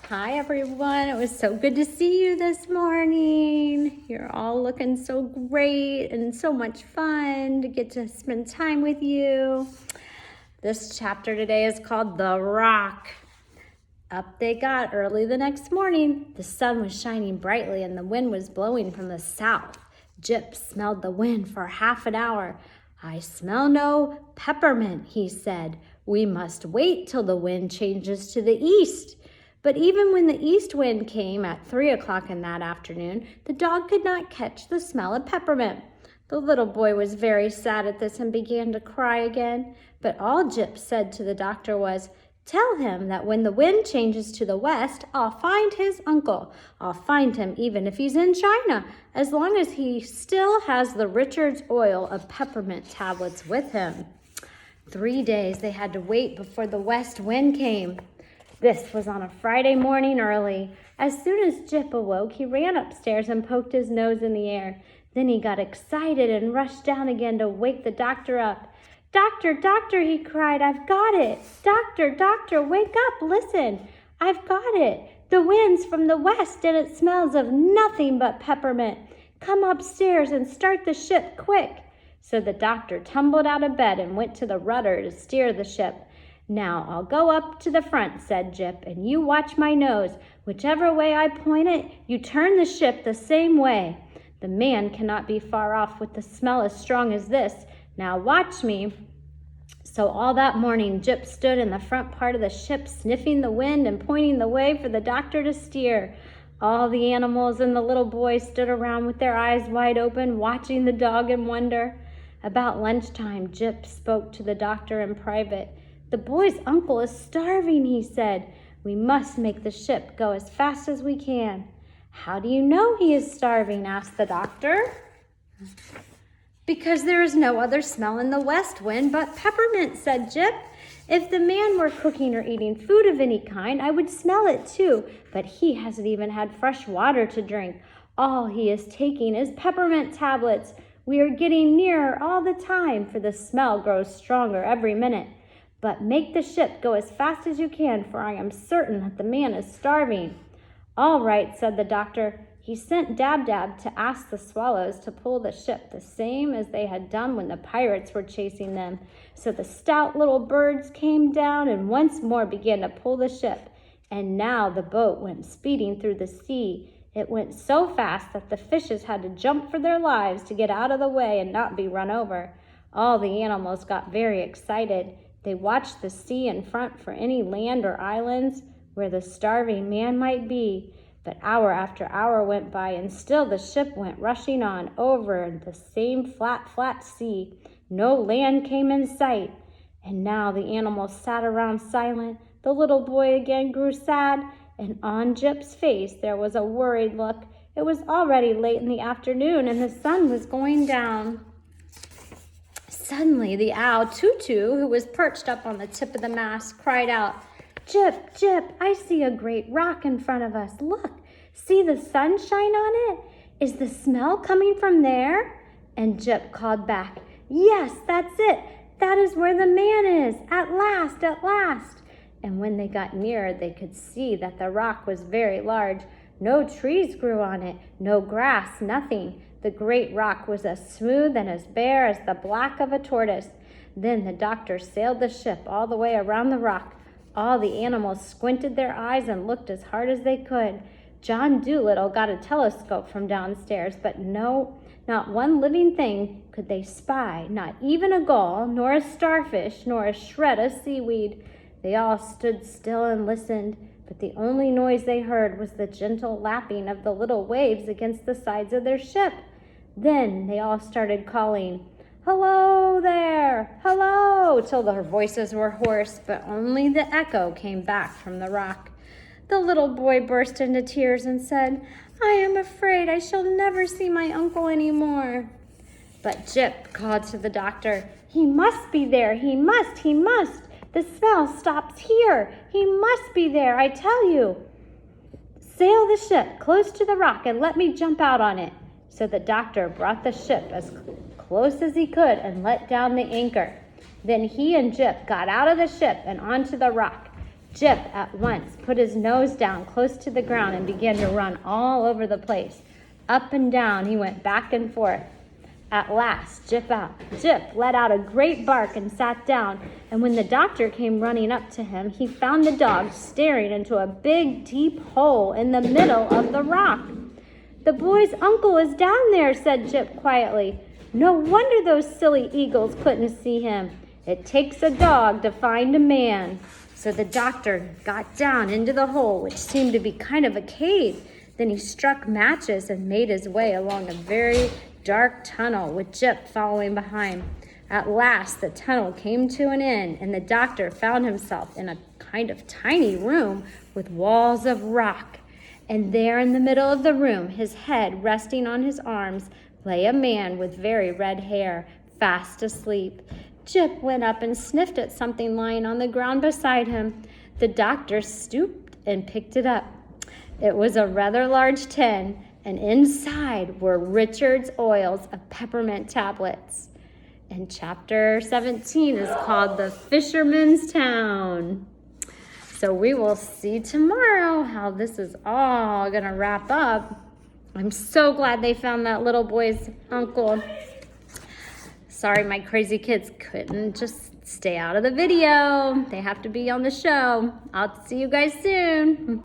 Hi everyone, it was so good to see you this morning. You're all looking so great and so much fun to get to spend time with you. This chapter today is called The Rock. Up they got early the next morning. The sun was shining brightly and the wind was blowing from the south. Jip smelled the wind for half an hour. "I smell no peppermint," he said. "We must wait till the wind changes to the east." But even when the east wind came at 3 o'clock in that afternoon, the dog could not catch the smell of peppermint. The little boy was very sad at this and began to cry again. But all Jip said to the doctor was, "Tell him that when the wind changes to the west, I'll find his uncle. I'll find him even if he's in China, as long as he still has the Richard's oil of peppermint tablets with him." 3 days they had to wait before the west wind came. This was on a Friday morning early. As soon as Jip awoke, he ran upstairs and poked his nose in the air. Then he got excited and rushed down again to wake the doctor up. "Doctor, doctor," he cried, "I've got it. Doctor, doctor, wake up, listen. I've got it. The wind's from the west and it smells of nothing but peppermint. Come upstairs and start the ship quick." So the doctor tumbled out of bed and went to the rudder to steer the ship. "Now I'll go up to the front," said Jip, "and you watch my nose. Whichever way I point it, you turn the ship the same way. The man cannot be far off with the smell as strong as this. Now watch me." So all that morning, Jip stood in the front part of the ship, sniffing the wind and pointing the way for the doctor to steer. All the animals and the little boy stood around with their eyes wide open, watching the dog in wonder. About lunchtime, Jip spoke to the doctor in private. "The boy's uncle is starving," he said. "We must make the ship go as fast as we can." "How do you know he is starving?" asked the doctor. "Because there is no other smell in the west wind but peppermint," said Jip. "If the man were cooking or eating food of any kind, I would smell it too, but he hasn't even had fresh water to drink. All he is taking is peppermint tablets. We are getting nearer all the time, for the smell grows stronger every minute. But make the ship go as fast as you can, for I am certain that the man is starving." "All right," said the doctor. He sent Dab-Dab to ask the swallows to pull the ship the same as they had done when the pirates were chasing them. So the stout little birds came down and once more began to pull the ship. And now the boat went speeding through the sea. It went so fast that the fishes had to jump for their lives to get out of the way and not be run over. All the animals got very excited. They watched the sea in front for any land or islands where the starving man might be. But hour after hour went by, and still the ship went rushing on over the same flat sea. No land came in sight. And now the animals sat around silent. The little boy again grew sad, and on Jip's face there was a worried look. It was already late in the afternoon, and the sun was going down. Suddenly the owl Tutu, who was perched up on the tip of the mast, cried out, "Jip, Jip, I see a great rock in front of us. Look, see the sunshine on it? Is the smell coming from there?" And Jip called back, "Yes, that's it. That is where the man is. At last, at last." And when they got nearer, they could see that the rock was very large. No trees grew on it, no grass, nothing. The great rock was as smooth and as bare as the back of a tortoise. Then the doctor sailed the ship all the way around the rock. All the animals squinted their eyes and looked as hard as they could. John Dolittle got a telescope from downstairs, but no, not one living thing could they spy, not even a gull, nor a starfish, nor a shred of seaweed. They all stood still and listened, but the only noise they heard was the gentle lapping of the little waves against the sides of their ship. Then they all started calling, "Hello there! Hello!" till their voices were hoarse, but only the echo came back from the rock. The little boy burst into tears and said, "I am afraid I shall never see my uncle anymore." But Jip called to the doctor, "He must be there, he must, he must. The smell stops here. He must be there, I tell you. Sail the ship close to the rock and let me jump out on it." So the doctor brought the ship as close as he could and let down the anchor. Then he and Jip got out of the ship and onto the rock. Jip at once put his nose down close to the ground and began to run all over the place. Up and down he went, back and forth. At last, Jip let out a great bark and sat down, and when the doctor came running up to him, he found the dog staring into a big, deep hole in the middle of the rock. "The boy's uncle is down there," said Jip quietly. "No wonder those silly eagles couldn't see him. It takes a dog to find a man." So the doctor got down into the hole, which seemed to be kind of a cave. Then he struck matches and made his way along a very dark tunnel with Jip following behind. At last, the tunnel came to an end, and the doctor found himself in a kind of tiny room with walls of rock. And there in the middle of the room, his head resting on his arms, lay a man with very red hair, fast asleep. Jip went up and sniffed at something lying on the ground beside him. The doctor stooped and picked it up. It was a rather large tin, and inside were Richard's oils of peppermint tablets. And chapter 17 is called The Fisherman's Town. So we will see tomorrow how this is all gonna wrap up. I'm so glad they found that little boy's uncle. Sorry, my crazy kids couldn't just stay out of the video. They have to be on the show. I'll see you guys soon.